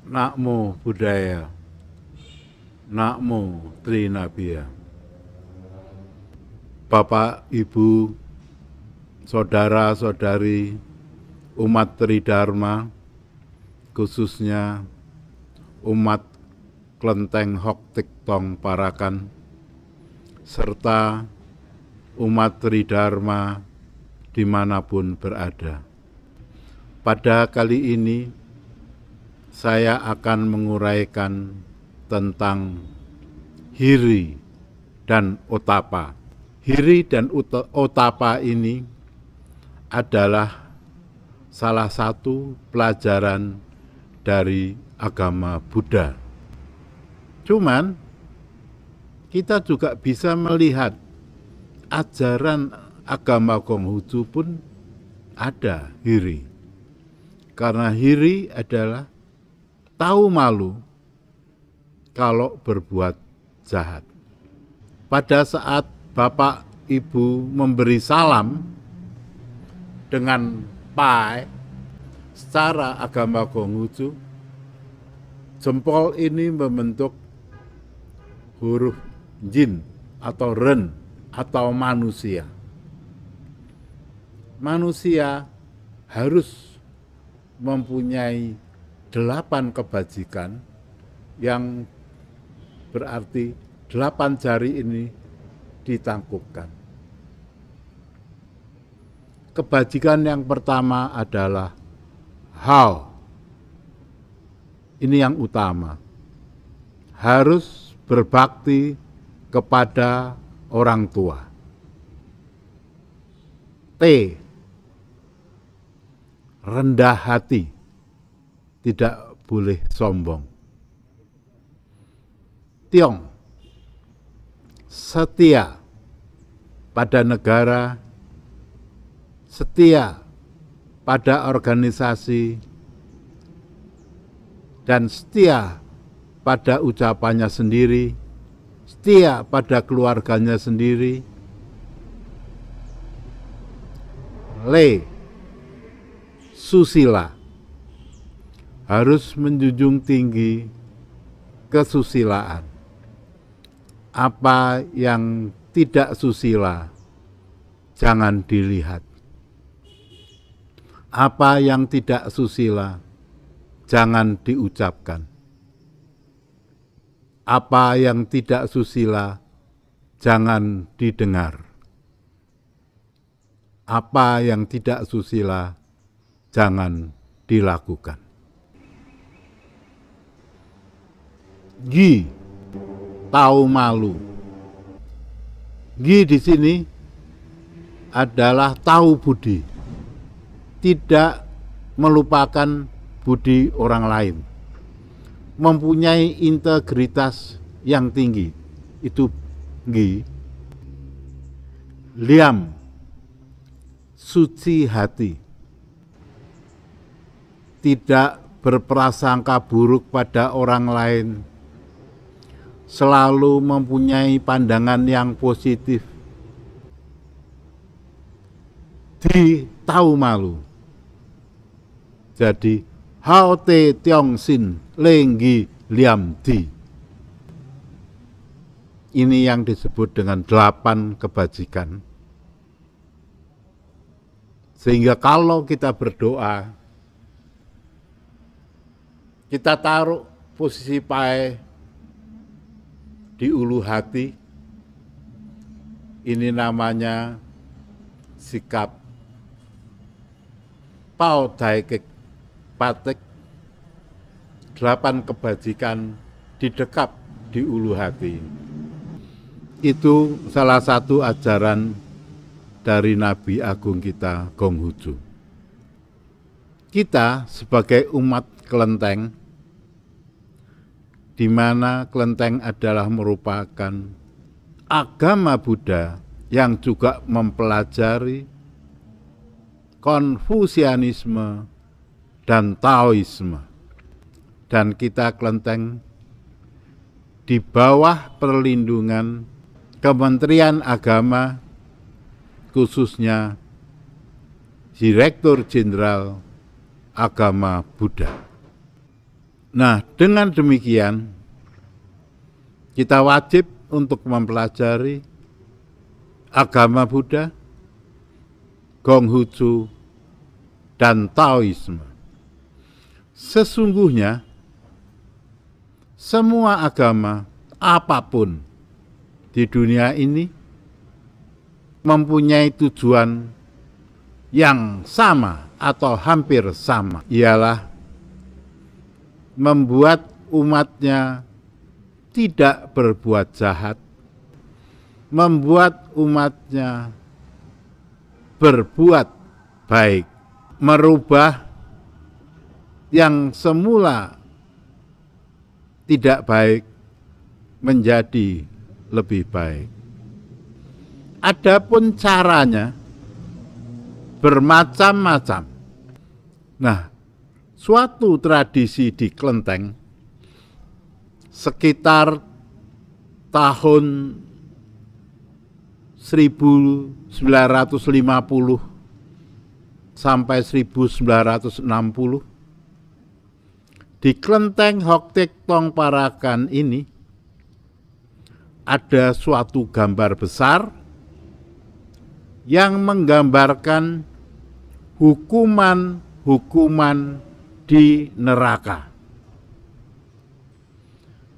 Namo Buddhaya, Namo Trinabia. Bapak, Ibu, saudara-saudari umat Tridharma, khususnya umat Klenteng Hok Tik Tong Parakan, serta umat Tridharma dimanapun berada. Pada kali ini, saya akan menguraikan tentang hiri dan otapa. Hiri dan otapa ini adalah salah satu pelajaran dari agama Buddha. Cuman kita juga bisa melihat ajaran agama Konghucu pun ada hiri. Karena hiri adalah tahu malu kalau berbuat jahat. Pada saat Bapak Ibu memberi salam dengan pai secara agama Konghucu, jempol ini membentuk huruf jin atau ren atau manusia. Manusia harus mempunyai 8 kebajikan yang berarti 8 jari ini ditangkupkan. Kebajikan yang pertama adalah hao. Ini yang utama. Harus berbakti kepada orang tua. T. Rendah hati. Tidak boleh sombong. Tiong, setia pada negara, setia pada organisasi, dan setia pada ucapannya sendiri, setia pada keluarganya sendiri. Le, susila, harus menjunjung tinggi kesusilaan. Apa yang tidak susila, jangan dilihat. Apa yang tidak susila, jangan diucapkan. Apa yang tidak susila, jangan didengar. Apa yang tidak susila, jangan dilakukan. Gi, tahu malu. Gi di sini adalah tahu budi, tidak melupakan budi orang lain, mempunyai integritas yang tinggi. Itu gi. Liam, suci hati, tidak berprasangka buruk pada orang lain, selalu mempunyai pandangan yang positif. Di tahu malu. Jadi hao te tiong sin lenggi liam di. Ini yang disebut dengan 8 kebajikan. Sehingga kalau kita berdoa, kita taruh posisi pai di ulu hati, ini namanya sikap pao dai kek patek, 8 kebajikan didekap di ulu hati. Itu salah satu ajaran dari Nabi Agung kita, Konghucu. Kita sebagai umat kelenteng, di mana kelenteng adalah merupakan agama Buddha yang juga mempelajari Konfusianisme dan Taoisme. Dan kita kelenteng di bawah perlindungan Kementerian Agama, khususnya Direktur Jenderal Agama Buddha. Nah, dengan demikian kita wajib untuk mempelajari agama Buddha, Konghucu, dan Taoisme. Sesungguhnya semua agama apapun di dunia ini mempunyai tujuan yang sama atau hampir sama, ialah membuat umatnya tidak berbuat jahat, membuat umatnya berbuat baik, merubah yang semula tidak baik menjadi lebih baik. Adapun caranya bermacam-macam. Nah, suatu tradisi di Klenteng sekitar tahun 1950 sampai 1960 di Klenteng Hoktek Tong Parakan ini ada suatu gambar besar yang menggambarkan hukuman-hukuman di neraka.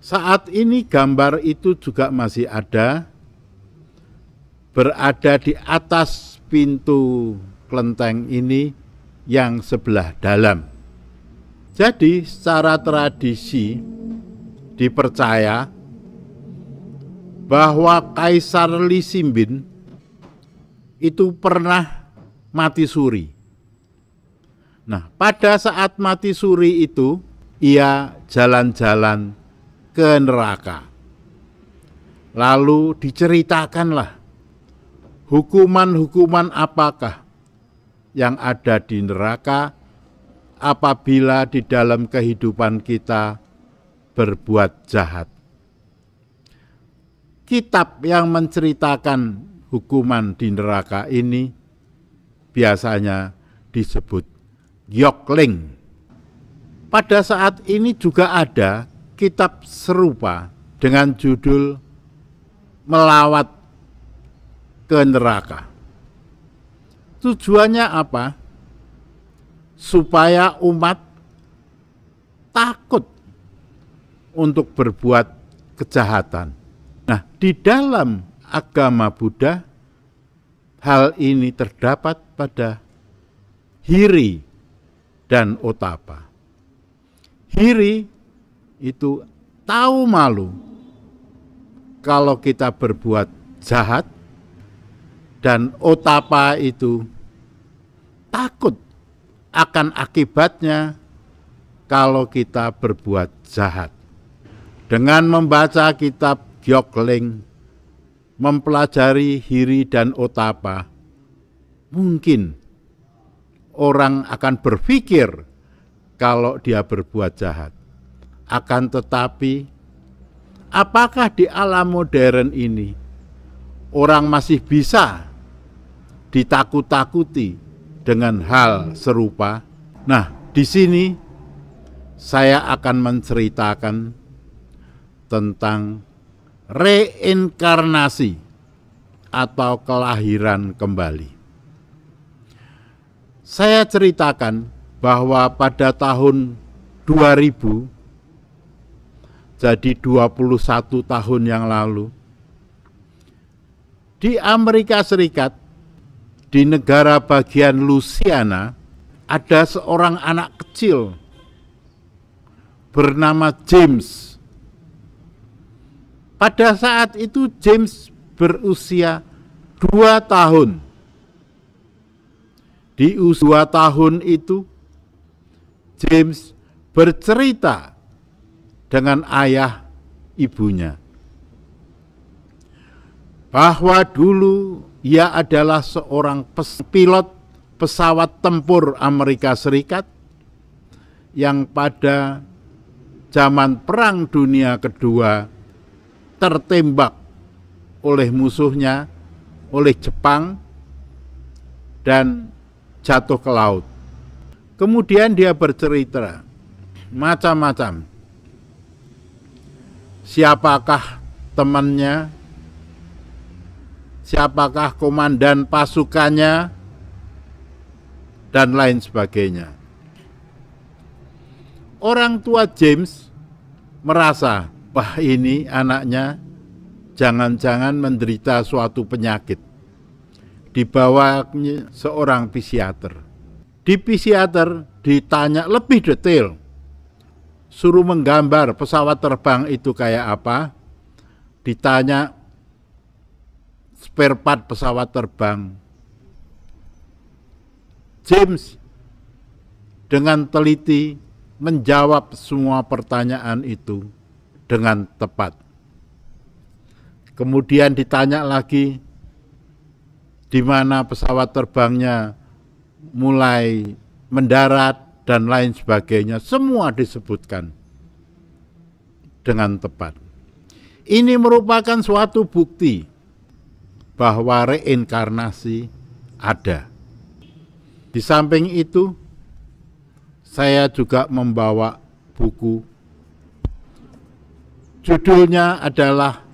Saat ini gambar itu juga masih ada, berada di atas pintu kelenteng ini yang sebelah dalam. Jadi secara tradisi dipercaya bahwa Kaisar Li Simbin itu pernah mati suri. Nah, pada saat mati suri itu, ia jalan-jalan ke neraka. Lalu diceritakanlah hukuman-hukuman apakah yang ada di neraka apabila di dalam kehidupan kita berbuat jahat. Kitab yang menceritakan hukuman di neraka ini biasanya disebut Gyokling. Pada saat ini juga ada kitab serupa dengan judul Melawat ke Neraka. Tujuannya apa? Supaya umat takut untuk berbuat kejahatan. Nah, di dalam agama Buddha, hal ini terdapat pada Hiri dan Otapa. Hiri itu tahu malu kalau kita berbuat jahat, dan Otapa itu takut akan akibatnya kalau kita berbuat jahat. Dengan membaca kitab Gyokling, mempelajari Hiri dan Otapa, mungkin orang akan berpikir kalau dia berbuat jahat. Akan tetapi, apakah di alam modern ini orang masih bisa ditakut-takuti dengan hal serupa? Nah, di sini saya akan menceritakan tentang reinkarnasi atau kelahiran kembali. Saya ceritakan bahwa pada tahun 2000, jadi 21 tahun yang lalu, di Amerika Serikat, di negara bagian Louisiana, ada seorang anak kecil bernama James. Pada saat itu James berusia 2 tahun. Di usia 2 tahun itu, James bercerita dengan ayah ibunya bahwa dulu ia adalah seorang pilot pesawat tempur Amerika Serikat yang pada zaman Perang Dunia Kedua tertembak oleh musuhnya, oleh Jepang, dan jatuh ke laut. Kemudian dia bercerita macam-macam. Siapakah temannya? Siapakah komandan pasukannya? Dan lain sebagainya. Orang tua James merasa, wah ini anaknya jangan-jangan menderita suatu penyakit. Dibawa seorang psikiater. Di psikiater ditanya lebih detail. Suruh menggambar pesawat terbang itu kayak apa. Ditanya spare part pesawat terbang. James dengan teliti menjawab semua pertanyaan itu dengan tepat. Kemudian ditanya lagi, di mana pesawat terbangnya mulai mendarat dan lain sebagainya. Semua disebutkan dengan tepat. Ini merupakan suatu bukti bahwa reinkarnasi ada. Di samping itu, saya juga membawa buku. Judulnya adalah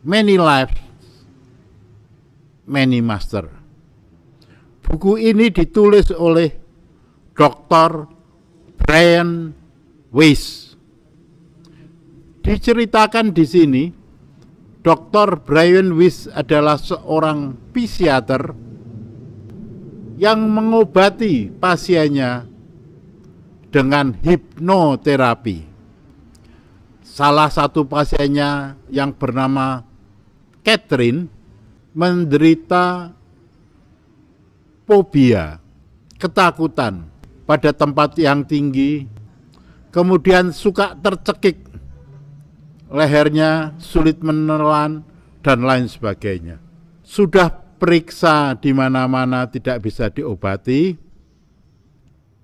Many Lives, Many Master. Buku ini ditulis oleh Dr. Brian Weiss. Diceritakan di sini, Dr. Brian Weiss adalah seorang psikiater yang mengobati pasiennya dengan hipnoterapi. Salah satu pasiennya yang bernama Catherine menderita fobia, ketakutan pada tempat yang tinggi, kemudian suka tercekik, lehernya sulit menelan, dan lain sebagainya. Sudah periksa di mana-mana tidak bisa diobati.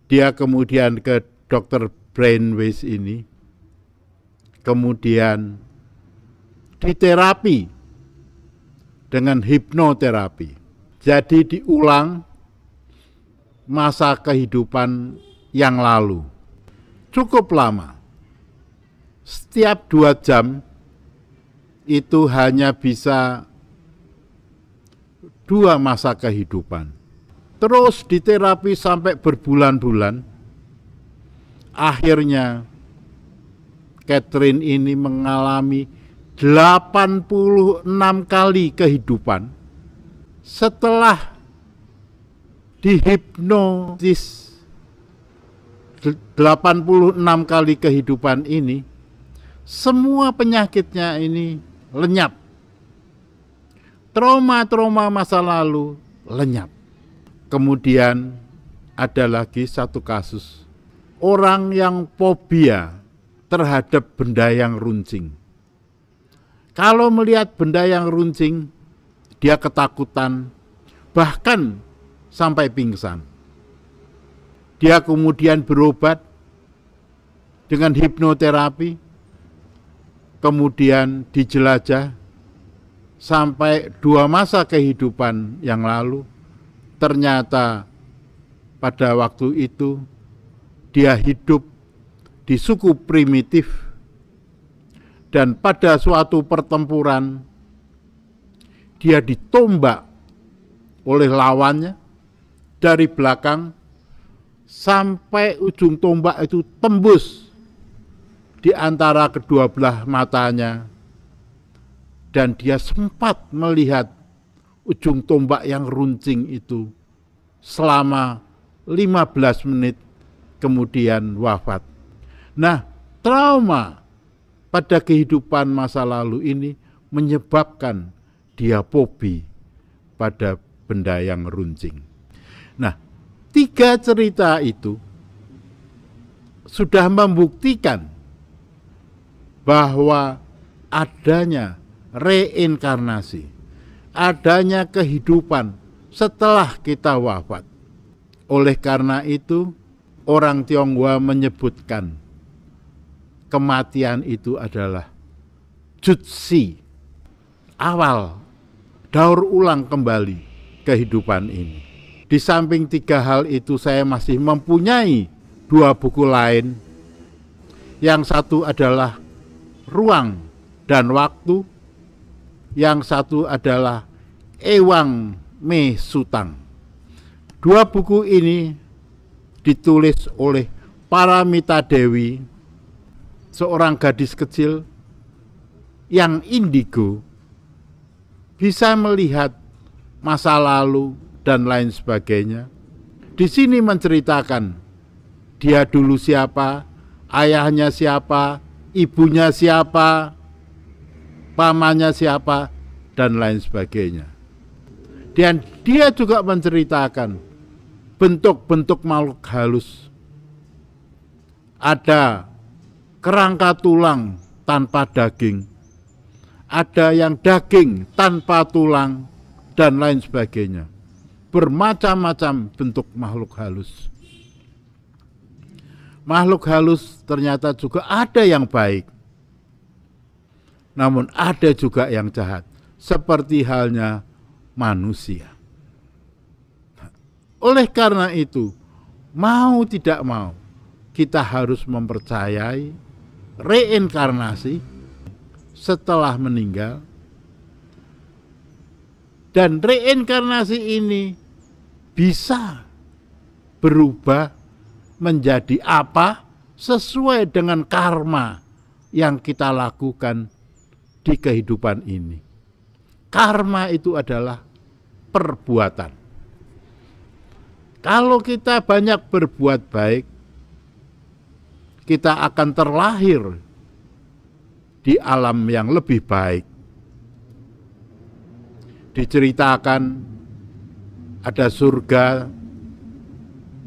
Dia kemudian ke Dr. Brian Weiss ini, kemudian diterapi dengan hipnoterapi. Jadi diulang masa kehidupan yang lalu. Cukup lama. Setiap 2 jam itu hanya bisa 2 masa kehidupan. Terus diterapi sampai berbulan-bulan. Akhirnya Catherine ini mengalami 86 kali kehidupan. Setelah dihipnotis 86 kali kehidupan ini, semua penyakitnya ini lenyap. Trauma-trauma masa lalu lenyap. Kemudian ada lagi satu kasus. Orang yang fobia terhadap benda yang runcing. Kalau melihat benda yang runcing, dia ketakutan, bahkan sampai pingsan. Dia kemudian berobat dengan hipnoterapi, kemudian dijelajah, sampai 2 masa kehidupan yang lalu, ternyata pada waktu itu dia hidup di suku primitif, dan pada suatu pertempuran dia ditombak oleh lawannya dari belakang sampai ujung tombak itu tembus di antara kedua belah matanya. Dan dia sempat melihat ujung tombak yang runcing itu selama 15 menit, kemudian wafat. Nah, trauma pada kehidupan masa lalu ini menyebabkan dia fobi pada benda yang runcing. Nah, 3 cerita itu sudah membuktikan bahwa adanya reinkarnasi, adanya kehidupan setelah kita wafat. Oleh karena itu, orang Tionghoa menyebutkan kematian itu adalah jutsi, awal, daur ulang kembali kehidupan ini. Di samping 3 hal itu, saya masih mempunyai dua buku lain. Yang satu adalah Ruang dan Waktu, yang satu adalah Ewang Me Sutang. Dua buku ini ditulis oleh Paramita Dewi, seorang gadis kecil yang indigo, bisa melihat masa lalu dan lain sebagainya. Di sini menceritakan dia dulu siapa, ayahnya siapa, ibunya siapa, pamannya siapa, dan lain sebagainya. Dan dia juga menceritakan bentuk-bentuk makhluk halus. Ada kerangka tulang tanpa daging, ada yang daging tanpa tulang, dan lain sebagainya. Bermacam-macam bentuk makhluk halus. Makhluk halus ternyata juga ada yang baik, namun ada juga yang jahat, seperti halnya manusia. Oleh karena itu, mau tidak mau, kita harus mempercayai reinkarnasi setelah meninggal. Dan reinkarnasi ini bisa berubah menjadi apa sesuai dengan karma yang kita lakukan di kehidupan ini. Karma itu adalah perbuatan. Kalau kita banyak berbuat baik, kita akan terlahir di alam yang lebih baik. Diceritakan ada surga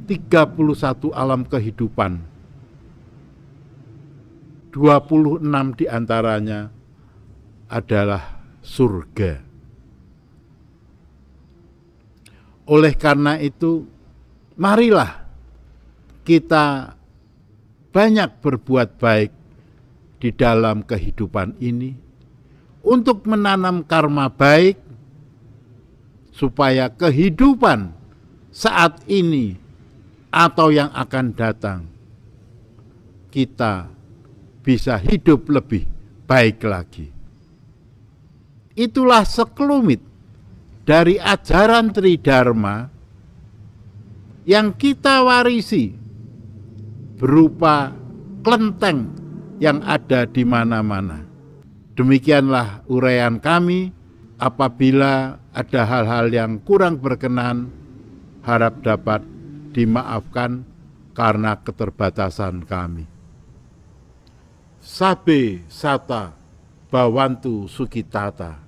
31 alam kehidupan. 26 diantaranya adalah surga. Oleh karena itu, marilah kita banyak berbuat baik di dalam kehidupan ini untuk menanam karma baik, supaya kehidupan saat ini atau yang akan datang kita bisa hidup lebih baik lagi. Itulah sekelumit dari ajaran Tridharma yang kita warisi berupa kelenteng yang ada di mana-mana. Demikianlah uraian kami. Apabila ada hal-hal yang kurang berkenan, harap dapat dimaafkan karena keterbatasan kami. Sabe sata bawantu sukitata.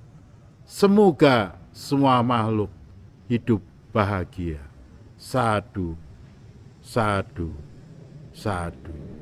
Semoga semua makhluk hidup bahagia. Sadu, sadu, sadu.